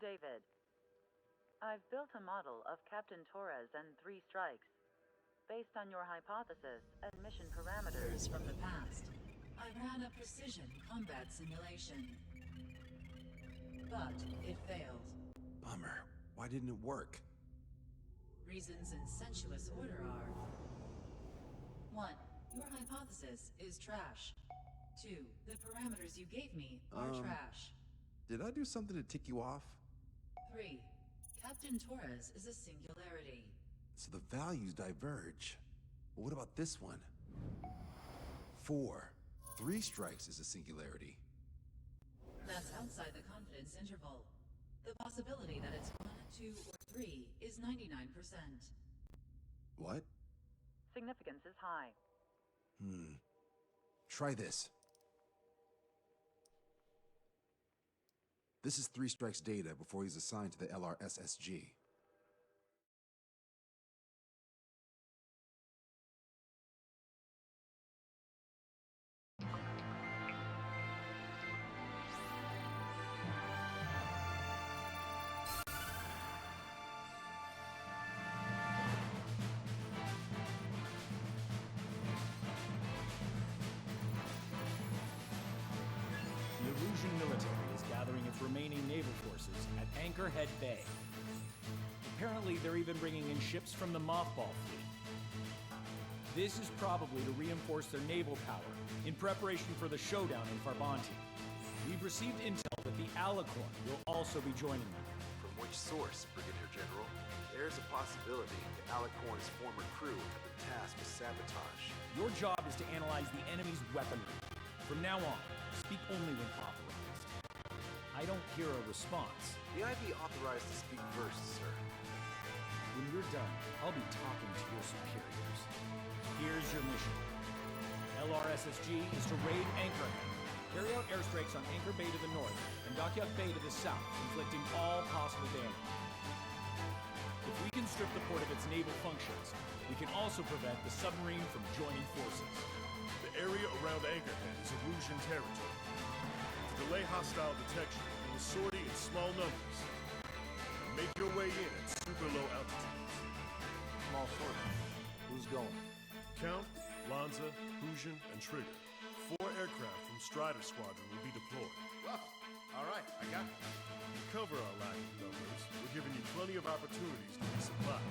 David. I've built a model of Captain Torres and 3 strikes. Based on your hypothesis and mission parameters From the past, I ran a precision combat simulation. But it failed. Bummer. Why didn't it work? Reasons in sensuous order are: 1. Your hypothesis is trash. 2. The parameters you gave me are trash. Did I do something to tick you off? 3. Captain Torres is a singularity. So the values diverge. But what about this one? 4. 3 strikes is a singularity. That's outside the confidence interval. The possibility that it's 1, 2, or 3 is 99%. What? significance is high. Try this. This is 3 Strike's data before he's assigned to the LRSSG. The Illusion military is gathering its remaining naval forces at Anchorhead Bay. Apparently, they're even bringing in ships from the Mothball fleet. This is probably to reinforce their naval power in preparation for the showdown in Farbanti. We've received intel that the Alicorn will also be joining them. From which source, Brigadier General? There's a possibility the Alicorn's former crew have been tasked with sabotage. Your job is to analyze the enemy's weaponry. From now on, speak only when authorized. I don't hear a response. May I be authorized to speak first, sir? When you're done, I'll be talking to your superiors. Here's your mission. LRSSG is to raid Anchorhead, carry out airstrikes on Anchor Bay to the north and Dockyard Bay to the south, inflicting all possible damage. If we can strip the port of its naval functions, we can also prevent the submarine from joining forces. The area around Anchorhead is Illusion territory. To delay hostile detection, you will sortie in small numbers. And make your way in at super low altitudes. Small sortie. Who's going? Count, Lanza, Hujan, and Trigger. 4 aircraft from Strider Squadron will be deployed. Well, all right, I got it. To cover our lack of numbers, we're giving you plenty of opportunities to resupply.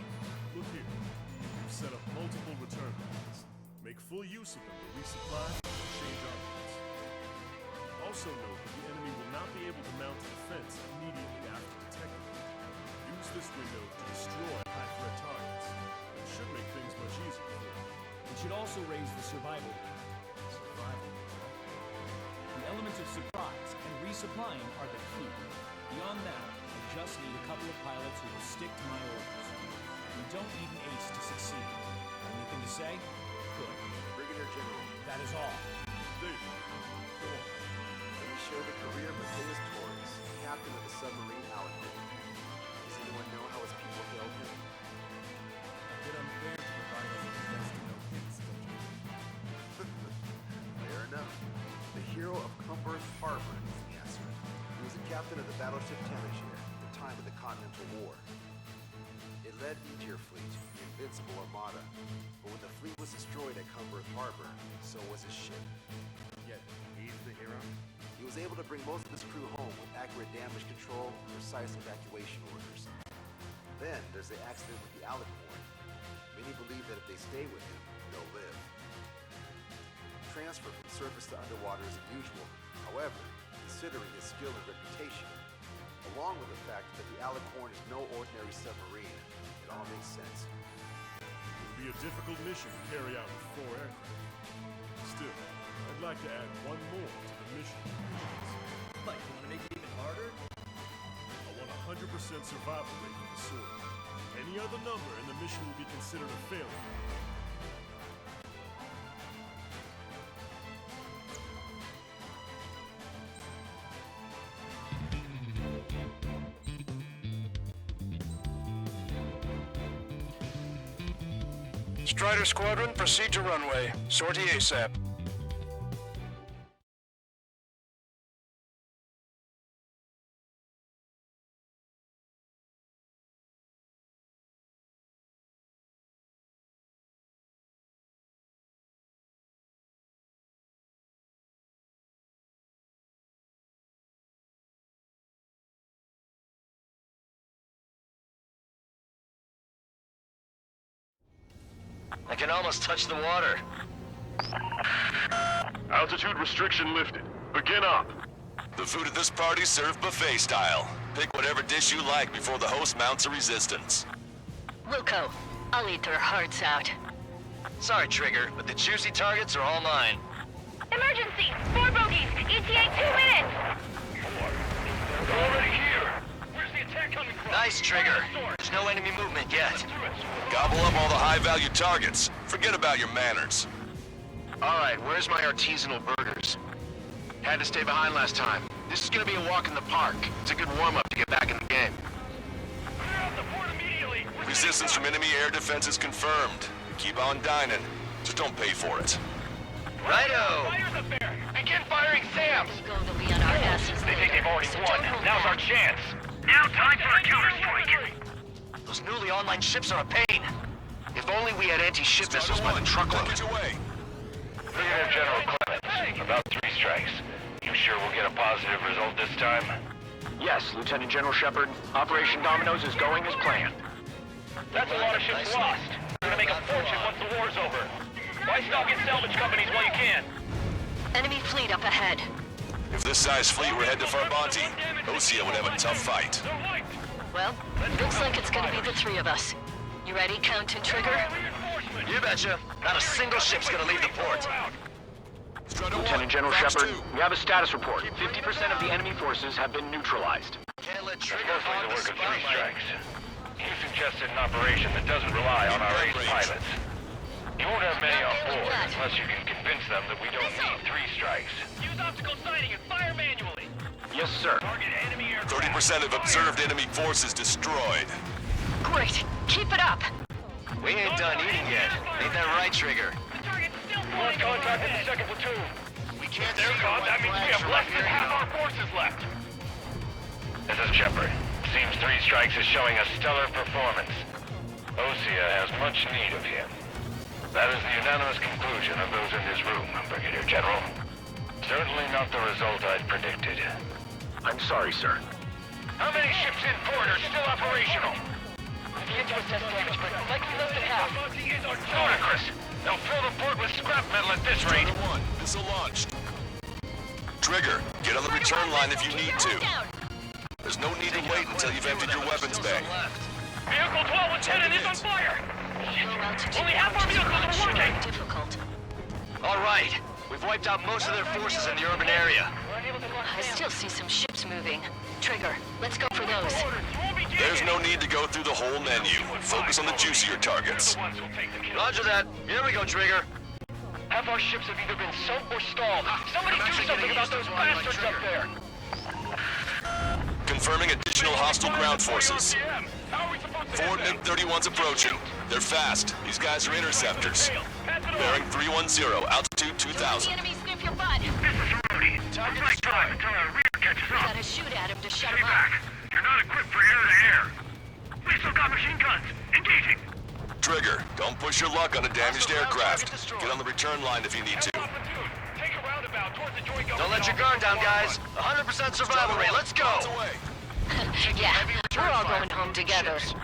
Look here. We've set up multiple return points. Make full use of them to resupply and exchange armaments. Also note that the enemy will not be able to mount a defense immediately after detecting them. Use this window to destroy high-threat targets. It should make things much easier for you. It should also raise the survival rate. Survival. The elements of surprise and resupplying are the key. Beyond that, I just need a couple of pilots who will stick to my orders. We don't need an ace to succeed. Anything to say? Good. Brigadier General, That is all. David, go on. let me share the career of Matthias Torres, captain of the submarine Alicorn. Does anyone know how his people hailed him? A bit unfair to provide us with less to no hints, don't you think? Fair enough. The hero of Cumberth Harbor is the answer. He was the captain of the battleship Tanager at the time of the Continental War. It led Meteor Fleet, the invincible armada. But when the fleet was destroyed at Cumberth Harbor, so was his ship. Yet, he's the hero? He was able to bring most of his crew home with accurate damage control and precise evacuation orders. Then there's the accident with the Alicorn. Many believe that if they stay with him, they'll live. Transfer from surface to underwater is unusual. However, considering his skill and reputation, along with the fact that the Alicorn is no ordinary submarine, it all makes sense. It would be a difficult mission to carry out with 4 aircraft. Still, I'd like to add one more to the mission conditions. Like, you want to make it even harder? I want a 100% survival rate for the sword. Any other number in the mission will be considered a failure. Strider Squadron, proceed to runway. Sortie ASAP. I can almost touch the water. Altitude restriction lifted. Begin up. The food at this party's served buffet style. Pick whatever dish you like before the host mounts a resistance. Wilco, I'll eat their hearts out. Sorry, Trigger, but the juicy targets are all mine. Emergency! 4 bogeys! ETA 2 minutes! We're already here! Where's the attack coming from? Nice, Trigger. There's no enemy movement yet. Gobble up all the high-value targets. Forget about your manners. Alright, where's my artisanal burgers? Had to stay behind last time. This is gonna be a walk in the park. It's a good warm-up to get back in the game. Clear out the port immediately! Resistance from enemy air defenses confirmed. Keep on dining. Just don't pay for it. Righto! Fires up there! Begin firing SAMs! Go to be on our asses They think they've already won. Now's our chance. Now time for a counterstrike! Those newly online ships are a pain. If only we had anti-ship missiles by the truckload. Get your way. Brigadier General Clements, about 3 strikes. You sure we'll get a positive result this time? Yes, Lieutenant General Shepard. Operation Dominoes is going as planned. That's a lot of ships lost. We're gonna make a fortune once the war's over. Why stop at salvage companies while you can? Enemy fleet up ahead. If this size fleet were head to Farbanti, Osea would have a tough fight. Well, looks like it's gonna be the 3 of us. You ready, Count and Trigger? You betcha. Not a single ship's gonna leave the port. Lieutenant General Shepard, we have a status report. 50% of the enemy forces have been neutralized. Can't let That's Trigger mostly hog the the work of 3 spotlight. strikes. You suggested an operation that doesn't rely on our ace pilots. You won't have many on board unless you can convince them that we don't need 3 strikes. Use optical sighting and fire manually! Yes, sir. Target enemy aircraft! 30% of observed enemy forces destroyed. Great. Keep it up. We ain't done eating yet. Ain't that right, Trigger? The target's still We lost flying contact with overhead. the 2nd platoon. We can't They're see gone. the That white means we flags have less from than up half here. our forces left. This is Shepard. Seems 3 strikes is showing a stellar performance. Osea has much need of him. That is the unanimous conclusion of those in this room, Brigadier General. Certainly not the result I'd predicted. I'm sorry, sir. How many ships in port are still operational? Begin to assess damage, but likely less than half. Ludicrous. They'll fill the port with scrap metal at this rate. Trigger 1, missile launched. Trigger, get on the return line if you need to. There's no need to wait until you've emptied your weapons bay. Vehicle 12 Lieutenant is on fire! Low altitude. Only half our vehicles are working! Difficult. All right. We've wiped out most of their forces in the urban area. I still see some ships moving. Trigger, let's go for those. There's no need to go through the whole menu. Focus on the juicier targets. Roger that. Here we go, Trigger. Half our ships have either been sunk or stalled. Somebody do something about those bastards up there! Confirming additional hostile ground forces. 4 MiG-31s approaching. They're fast. These guys are interceptors. Bearing 310, altitude 2000. Enemy sniff your butt. This is Rody. Flight time until our rear catches up. Gotta shoot at him to shut Stay him back. up. You're not equipped for air-to-air. We still got machine guns. Engaging. Trigger, don't push your luck on a damaged aircraft. Get on the return line if you need to. Take a roundabout towards the joint Don't let your guard down, guys. 100% survival rate. Let's go. Miles away. Yeah, we're all going home together. Is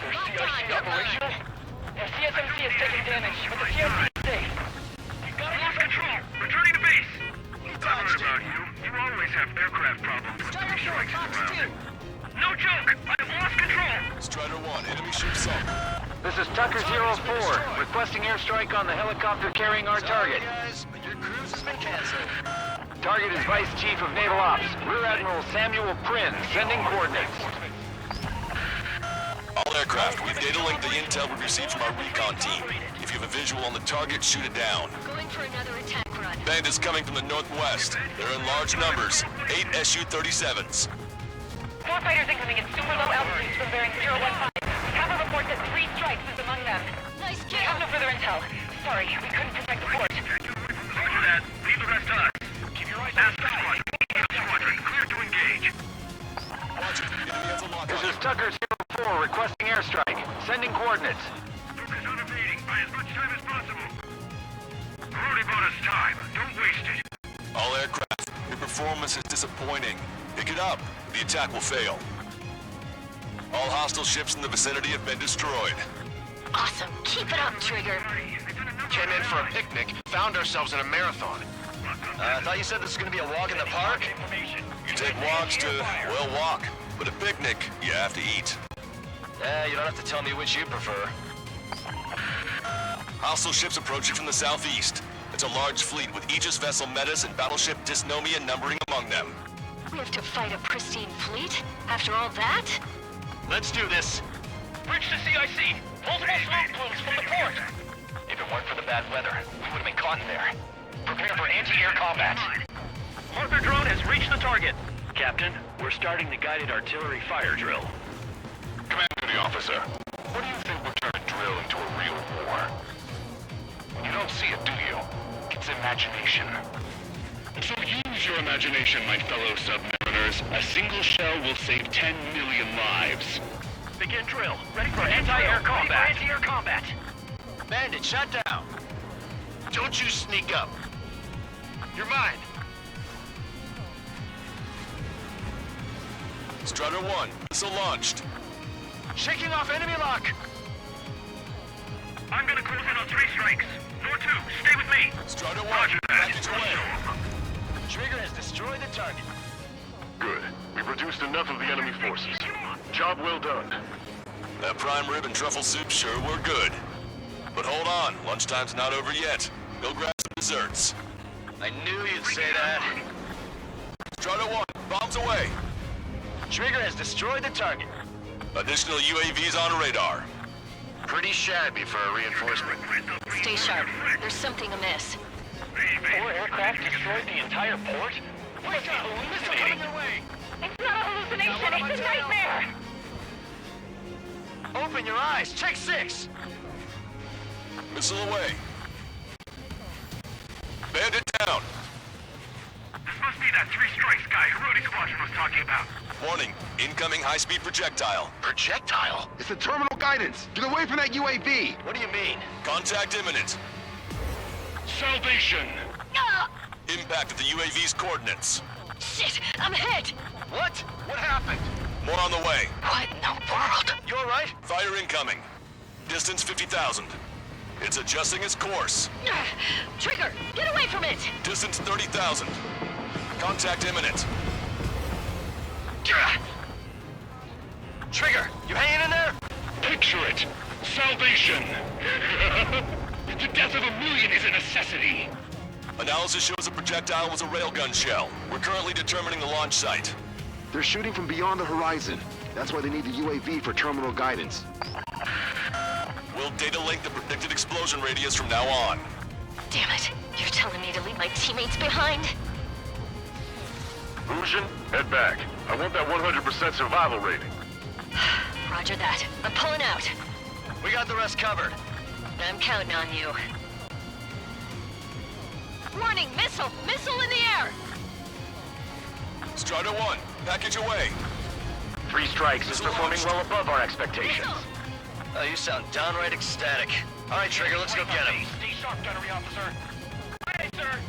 their CIC operational? The CSMC is taking damage, but the CSC is safe. You lost control. Returning to base. I heard about you. You always have aircraft problems with 3 strikes around. No joke. I've lost control. Strider 1, enemy ship sunk. This is Tucker 04, requesting airstrike on the helicopter carrying our target. Guys, but your cruise has been canceled. Target is Vice Chief of Naval Ops, Rear Admiral Samuel Prinn, sending coordinates. All aircraft, we've data linked the intel we received from our recon team. If you have a visual on the target, shoot it down. Going for another attack run. Bandits coming from the northwest. They're in large numbers. 8 Su-37s. More fighters incoming at super low altitudes from bearing 015. We have a report that 3 strikes is among them. Nice We have kill. no further intel. Sorry, we couldn't protect the port. Roger that. Leave the rest to us. Keep your eyes on the squadron. Squadron, clear to engage. Roger, enemy has a lock This on is you. Tucker 04, requesting airstrike, sending coordinates. Focus on evading. Buy as much time as possible. Already bought us time. Don't waste it. All aircraft, your performance is disappointing. Pick it up. The attack will fail. All hostile ships in the vicinity have been destroyed. Awesome. Keep it up, Trigger. Came in for a picnic, found ourselves in a marathon. I thought you said this was gonna be a walk in the park? You take walks to, well, walk. But a picnic, you have to eat. You don't have to tell me which you prefer. Hostile ships approaching from the southeast. It's a large fleet with Aegis vessel Metas and battleship Dysnomia numbering among them. We have to fight a pristine fleet? After all that? Let's do this. Reach the CIC. Multiple smoke plumes from the port. If it weren't for the bad weather, we would have been caught in there. Prepare for anti-air combat. Marker drone has reached the target. Captain, we're starting the guided artillery fire drill. Command duty officer, what do you think will turn a drill into a real war? You don't see it, do you? It's imagination. So use your imagination, my fellow submariners. A single shell will save 10 million lives. Begin drill. Ready for anti-air combat. Anti-air combat. Bandit, shut down. Don't you sneak up. You're mine. Strutter 1, missile launched. Shaking off enemy lock. I'm gonna close in on 3 strikes. Nor 2, stay with me. Strutter 1, Roger that. package away. Trigger has destroyed the target. Good. We've reduced enough of the enemy forces. Job well done. That prime rib and truffle soup sure were good. But hold on, lunchtime's not over yet. Go grab some desserts. I knew you'd say that. Strutter 1, bombs away. Trigger has destroyed the target. Additional UAVs on radar. Pretty shabby for a reinforcement. Stay sharp. There's something amiss. 4 aircraft destroyed the entire port? Wake up! Missile coming your way! It's not a hallucination, it's a nightmare! Open your eyes! Check 6! Missile away. Bandit down. This must be that 3 strikes guy Herodi Squadron was talking about. Warning, incoming high-speed projectile. Projectile? It's the terminal guidance. Get away from that UAV. What do you mean? Contact imminent. Salvation! Ah! Impact of the UAV's coordinates. Shit! I'm hit! What? What happened? More on the way. What in the world? You alright? Fire incoming. Distance 50,000. It's adjusting its course. Trigger! Get away from it! Distance 30,000. Contact imminent. Trigger, you hanging in there? Picture it! Salvation! The death of 1 million is a necessity! Analysis shows the projectile was a railgun shell. We're currently determining the launch site. They're shooting from beyond the horizon. That's why they need the UAV for terminal guidance. We'll data link the predicted explosion radius from now on. Damn it. You're telling me to leave my teammates behind? Lucian, head back. I want that 100% survival rating. Roger that. I'm pulling out. We got the rest covered. I'm counting on you. Warning! Missile! Missile in the air! Strutter 1, package away. 3 strikes is performing well above our expectations. Oh, you sound downright ecstatic. All right, Trigger, let's go get him. Stay sharp, gunnery officer. Ready, sir.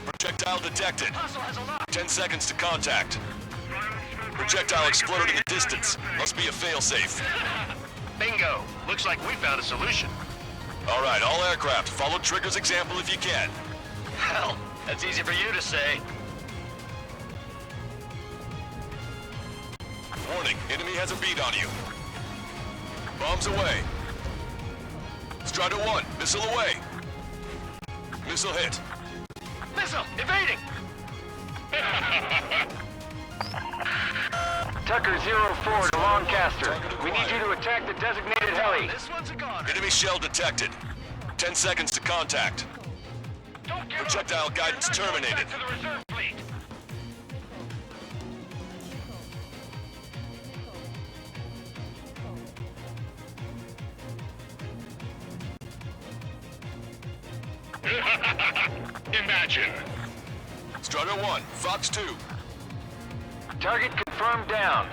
Projectile detected. Hostile has a lock. 10 seconds to contact. Projectile exploded in the distance. Must be a failsafe. Bingo. Looks like we found a solution. All right, all aircraft, follow Trigger's example if you can. Hell, that's easy for you to say. Warning, enemy has a bead on you. Bombs away. Strutter 1, missile away. Missile hit. Missile, evading! Tucker 04 to Lancaster. We need you to attack the designated heli. This one's a goner. Enemy shell detected. 10 seconds to contact. Don't give Projectile up. guidance You're not going terminated. back to the reserve fleet. Imagine. Strutter 1, Fox 2. Target confirmed down.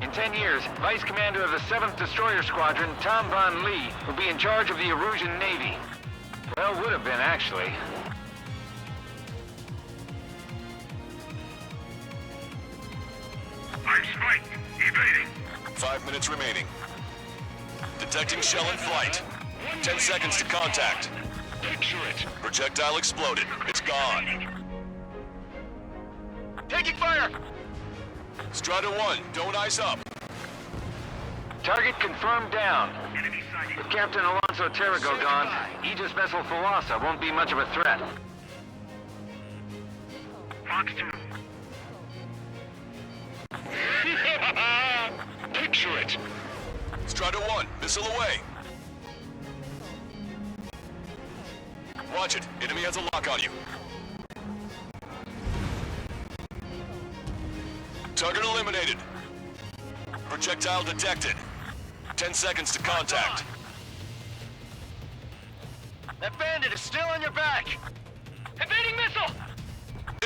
In 10 years, Vice Commander of the 7th Destroyer Squadron, Tom Von Lee, will be in charge of the Erusian Navy. Well, would have been, actually. I'm spiked. Evading. 5 minutes remaining. Detecting shell in flight. 10 seconds to contact. Picture it. Projectile exploded. It's gone. Taking fire! Strider 1, don't ice up. Target confirmed down. With Captain Alonso Terrigo gone, Aegis vessel Thalassa won't be much of a threat. Fox 2. Picture it. Strider 1, missile away. Watch it. Enemy has a lock on you. Target eliminated. Projectile detected. 10 seconds to contact. That bandit is still on your back! Evading missile!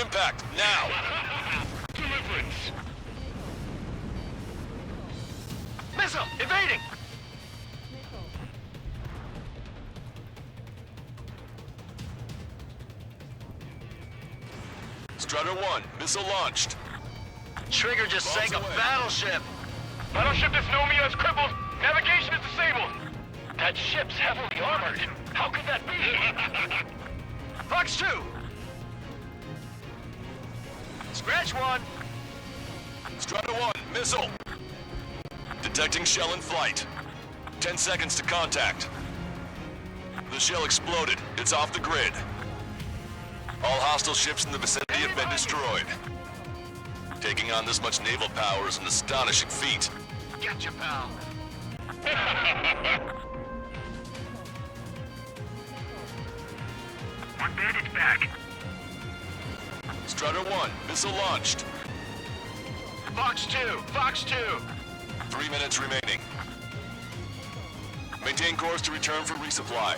Impact, now! Deliverance. Missile! Evading! Strider 1, missile launched. Trigger just Bombs sank a away. battleship! Battleship Dysnomia is crippled! Navigation is disabled! That ship's heavily armored! How could that be? Fox 2! Scratch 1! Strider 1, missile. Detecting shell in flight. 10 seconds to contact. The shell exploded. It's off the grid. All hostile ships in the vicinity have been destroyed. Taking on this much naval power is an astonishing feat. Gotcha, pal! One bandit's back. Strider 1, missile launched. Fox 2! Fox 2! 3 minutes remaining. Maintain course to return for resupply.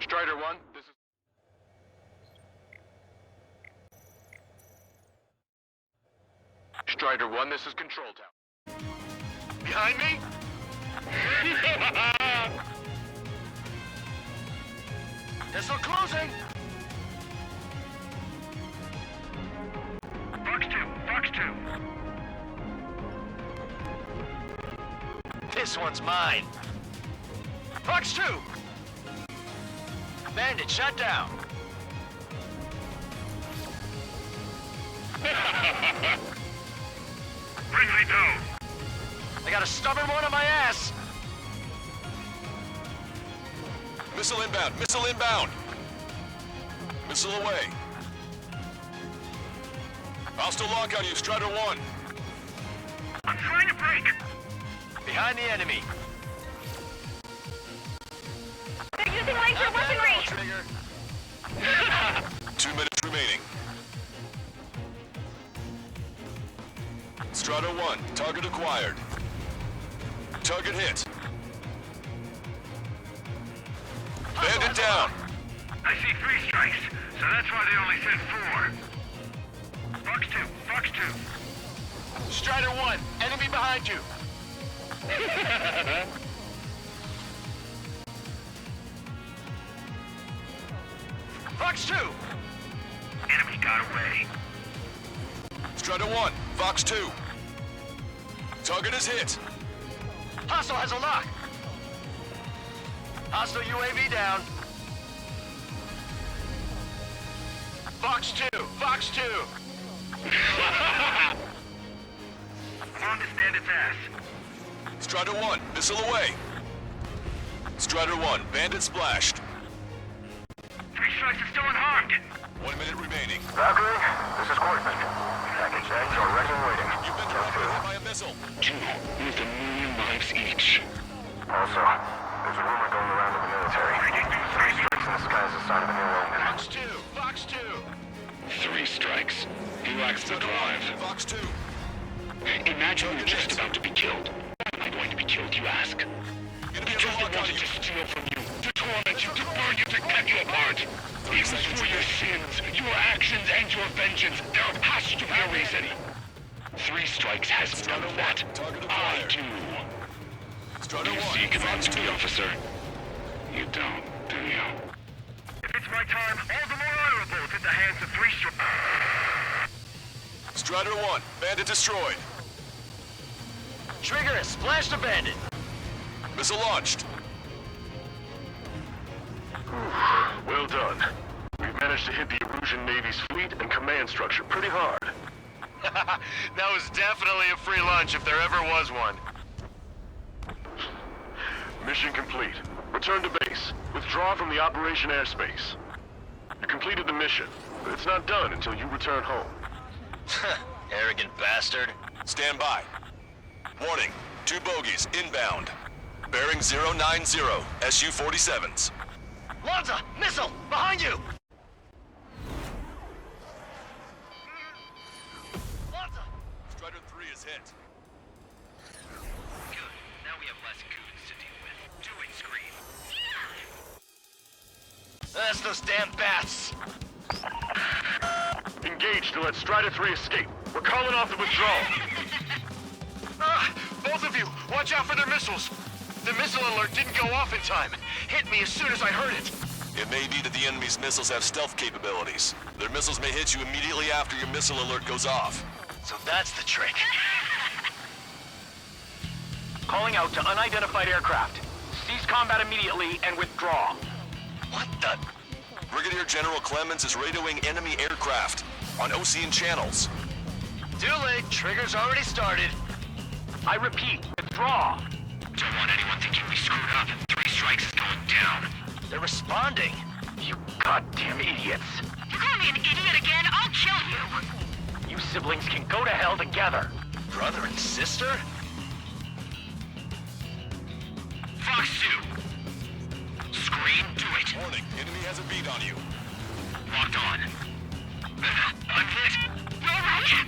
Strider 1, this is... Strider 1, this is Control Tower. Behind me? Missile closing! Fox 2, Fox 2. This one's mine. Fox 2! Bandit shut down. Bring me down. I got a stubborn one on my ass. Missile inbound, missile inbound. Missile away. Hostile lock on you, Strider 1. I'm trying to break. Behind the enemy. They're using laser weaponry. Trigger. 2 minutes remaining. Strider 1, target acquired. Target hit. Bandit down. I see 3 strikes, so that's why they only sent 4. Fox 2, Fox 2. Strider 1, enemy behind you. Fox 2. Enemy got away. Strider 1, Fox 2. Target is hit. Hostile has a lock. Hostile UAV down. Fox 2, Fox 2. I'm on this bandit's ass. Strider 1, missile away. Strider 1, bandit splashed. 3 strikes are still unharmed. 1 minute remaining. Valkyrie, this is Quarterman. Package eggs are ready and waiting. You've been directly hit by a missile. 2 with 1,000,000 lives each. Also, there's a rumor going around in the military. 3 strikes in the sky is a sign of a new omen. Fox 2, Fox 2. 3 strikes. He lacks the drive. Fox 2. Imagine you're just about to be killed. Why am I going to be killed, you ask? Because I wanted to steal from you, to torment you, to burn you, to cut you apart. It was for your sins, your actions, and your vengeance. There has to be a reason. 3 strikes has none of that. I do. Strider You 1, see, Fox 2. Commander Officer. You don't, do you? If it's my time, all the more honorable it's at the hands of 3 strikes. Strider 1, bandit destroyed. Trigger has splashed a bandit. Missile launched. Well done. We've managed to hit the Erusian Navy's fleet and command structure pretty hard. That was definitely a free lunch if there ever was one. Mission complete. Return to base. Withdraw from the operation airspace. You completed the mission, but it's not done until you return home. Arrogant bastard. Stand by. Warning, 2 bogies inbound. Bearing 090, Su-47s. Lanza! Missile! Behind you! Lanza! Strider 3 is hit. Good. Now we have less goons to deal with. Do it, Scream. That's those damn bats! Engage to let Strider 3 escape. We're calling off the withdrawal. Both of you, watch out for their missiles. The missile alert didn't go off in time. Hit me as soon as I heard it. It may be that the enemy's missiles have stealth capabilities. Their missiles may hit you immediately after your missile alert goes off. So that's the trick. Calling out to unidentified aircraft. Cease combat immediately and withdraw. What the? Brigadier General Clemens is radioing enemy aircraft on Ocean channels. Too late. Trigger's already started. I repeat, withdraw. Don't want anyone thinking we screwed up. 3 strikes is going down. They're responding. You goddamn idiots. You call me an idiot again, I'll kill you! You siblings can go to hell together. Brother and sister? Fox 2. Scream, do it. Warning, enemy has a beat on you. Locked on. I'm hit. You're right!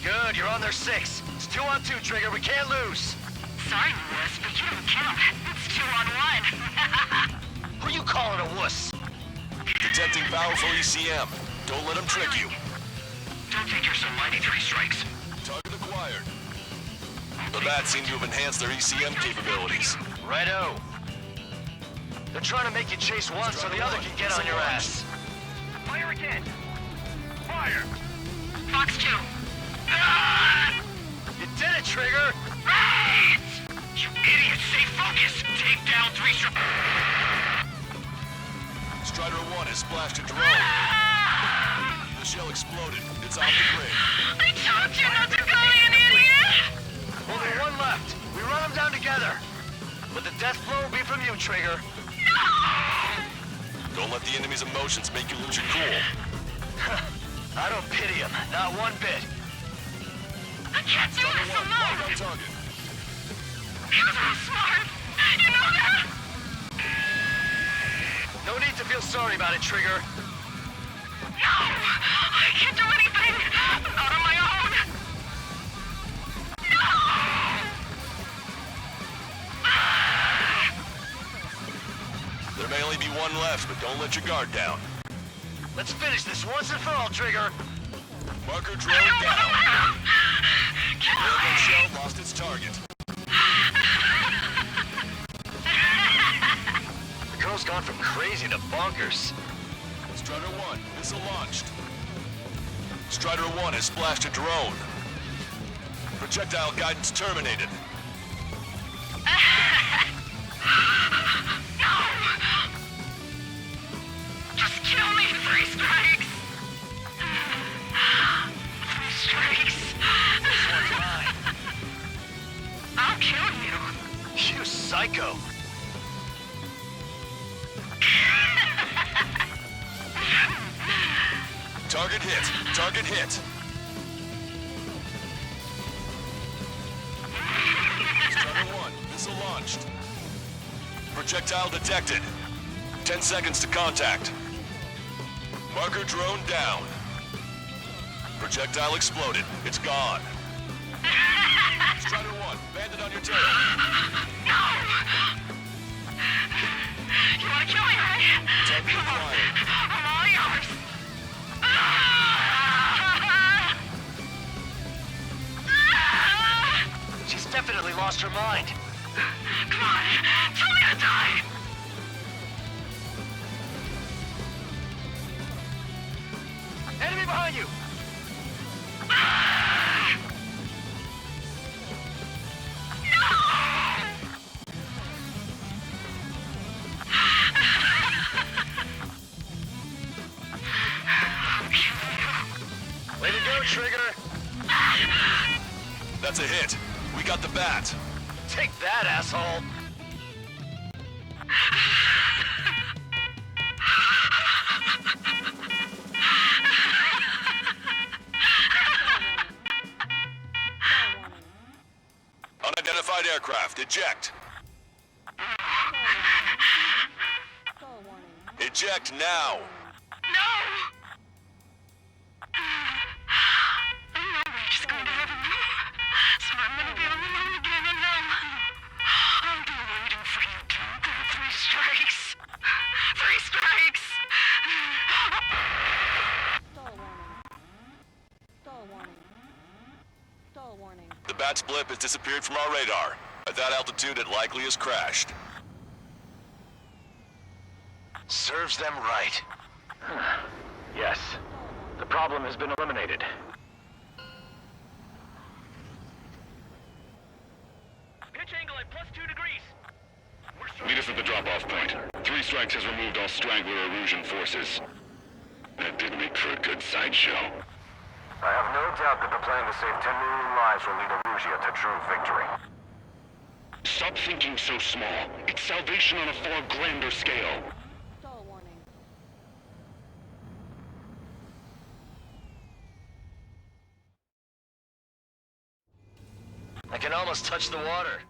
Good, you're on their 6. It's 2 on 2, Trigger. We can't lose. Sorry, wuss, but you don't count. It's 2 on 1. Who you calling a wuss? Detecting powerful ECM. Don't let them trick you. Don't think you're so mighty, 3 strikes. Target acquired. The bats seem to have enhanced their ECM capabilities. Righto. They're trying to make you chase one so the other can get on your ass. Fire again. Fire. Fox 2. You did it, Trigger! Right! You idiots, stay focused! Take down 3 strikes! Strider 1 has splashed a drone. The shell exploded. It's off the grid. I told you not to call me an idiot! Only 1 left. We run them down together. But the death blow will be from you, Trigger. Don't let the enemy's emotions make you lose your cool. I don't pity him. Not one bit. I can't do this Strider 1, alone! locked on target. You're so smart! You know that? No need to feel sorry about it, Trigger. No! I can't do anything! Not on my own! No! There may only be 1 left, but don't let your guard down. Let's finish this once and for all, Trigger. Marker drone down. Railgun shell lost its target. The girl's gone from crazy to bonkers. Strider 1, missile launched. Strider 1 has splashed a drone. Projectile guidance terminated. No! Just kill me, 3 strikes! 3 strikes! This one's mine. I'll kill you! You psycho. Target hit. Target hit. Strider 1, missile launched. Projectile detected. 10 seconds to contact. Marker drone down. Projectile exploded. It's gone. Strider 1, bandit on your tail. No! You wanna kill me, right? Target Come on. acquired. I'm all yours! She's definitely lost her mind. Come on! Tell me to die! Enemy behind you! Ah! That's a hit. We got the bat. Take that, asshole! Unidentified aircraft, eject. Eject now. No! We're just going to heaven. So I'm gonna be on the moon again, and I'll be waiting for you to go 3 strikes. 3 strikes! Stall warning. The bat's blip has disappeared from our radar. At that altitude, it likely has crashed. Serves them right. Yes. The problem has been eliminated. Pitch angle at +2 degrees. Meet us at the drop-off point. 3 strikes has removed all straggler erosion forces. That did make for a good sideshow. I have no doubt that the plan to save 10 million lives will lead Erusia to true victory. Stop thinking so small. It's salvation on a far grander scale. Stall warning. I can almost touch the water.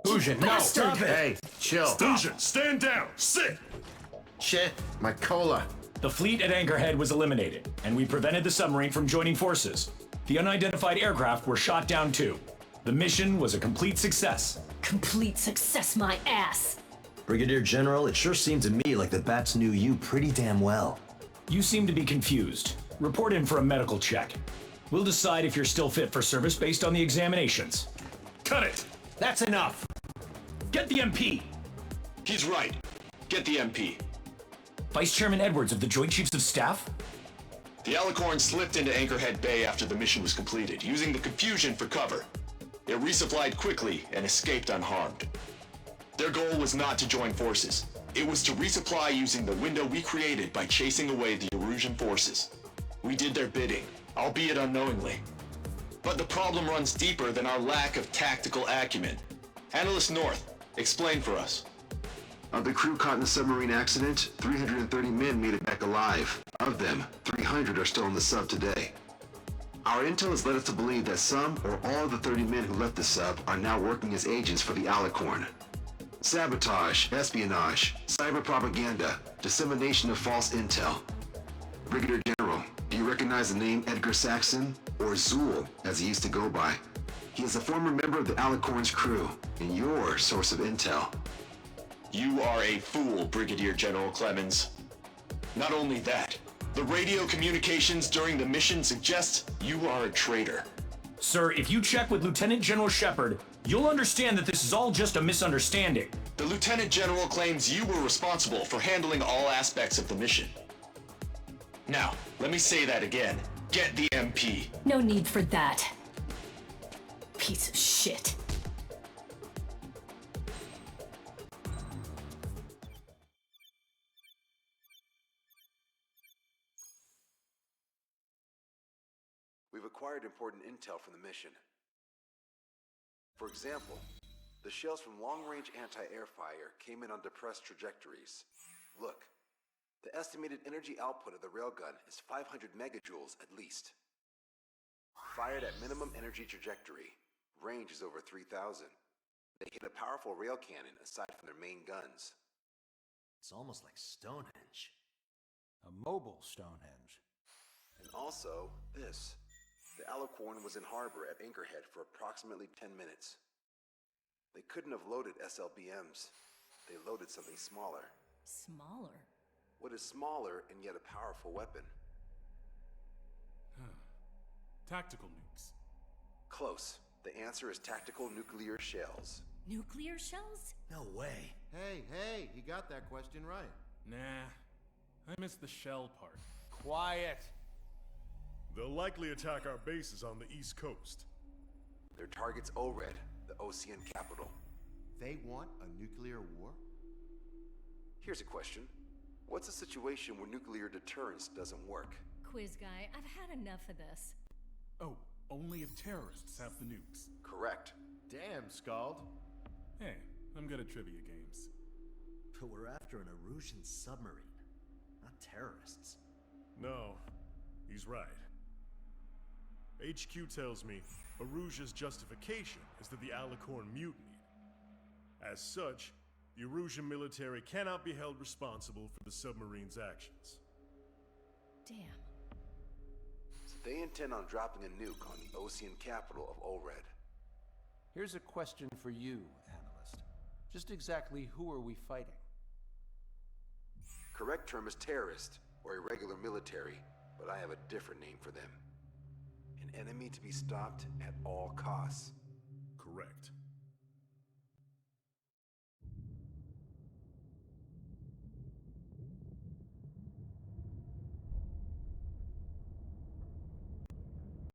Fusion, no! Stop it! Hey, chill. Fusion, stand down! Sit! Shit, my cola. The fleet at Anchorhead was eliminated, and we prevented the submarine from joining forces. The unidentified aircraft were shot down too. The mission was a complete success. Complete success, my ass. Brigadier General, it sure seemed to me like the bats knew you pretty damn well. You seem to be confused. Report in for a medical check. We'll decide if you're still fit for service based on the examinations. Cut it! That's enough! Get the MP! He's right. Get the MP. Vice Chairman Edwards of the Joint Chiefs of Staff? The Alicorn slipped into Anchorhead Bay after the mission was completed, using the confusion for cover. It resupplied quickly and escaped unharmed. Their goal was not to join forces. It was to resupply using the window we created by chasing away the Erusian forces. We did their bidding, albeit unknowingly. But the problem runs deeper than our lack of tactical acumen. Analyst North, explain for us. Of the crew caught in the submarine accident, 330 men made it back alive. Of them, 300 are still in the sub today. Our intel has led us to believe that some or all of the 30 men who left the sub are now working as agents for the Alicorn. Sabotage, espionage, cyber propaganda, dissemination of false intel. Brigadier General, do you recognize the name Edgar Saxon, or Zool, as he used to go by? He is a former member of the Alicorn's crew, and your source of intel. You are a fool, Brigadier General Clemens. Not only that, the radio communications during the mission suggest you are a traitor. Sir, if you check with Lieutenant General Shepard, you'll understand that this is all just a misunderstanding. The Lieutenant General claims you were responsible for handling all aspects of the mission. Now, let me say that again. Get the MP. No need for that. Piece of shit. We've acquired important intel from the mission. For example, the shells from long-range anti-air fire came in on depressed trajectories. Look, the estimated energy output of the railgun is 500 megajoules at least. Fired at minimum energy trajectory, range is over 3,000. They hit a powerful rail cannon aside from their main guns. It's almost like Stonehenge. A mobile Stonehenge. And also, this. The Alicorn was in harbor at Anchorhead for approximately 10 minutes. They couldn't have loaded SLBMs. They loaded something smaller. Smaller? What is smaller and yet a powerful weapon? Tactical nukes. Close. The answer is tactical nuclear shells. Nuclear shells? No way. Hey, he got that question right. Nah, I missed the shell part. Quiet. They'll likely attack our bases on the East Coast. Their target's O-Red, the Ocean capital. They want a nuclear war? Here's a question. What's a situation where nuclear deterrence doesn't work? Quiz guy, I've had enough of this. Oh, only if terrorists have the nukes. Correct. Damn, Scald. Hey, I'm good at trivia games. But we're after an Erusian submarine, not terrorists. No, he's right. HQ tells me Erusia's justification is that the Alicorn mutinied. As such, the Erusian military cannot be held responsible for the submarine's actions. Damn. So they intend on dropping a nuke on the Ocean capital of ORED. Here's a question for you, analyst. Just exactly who are we fighting? Correct term is terrorist, or irregular military, but I have a different name for them. An enemy to be stopped at all costs. Correct.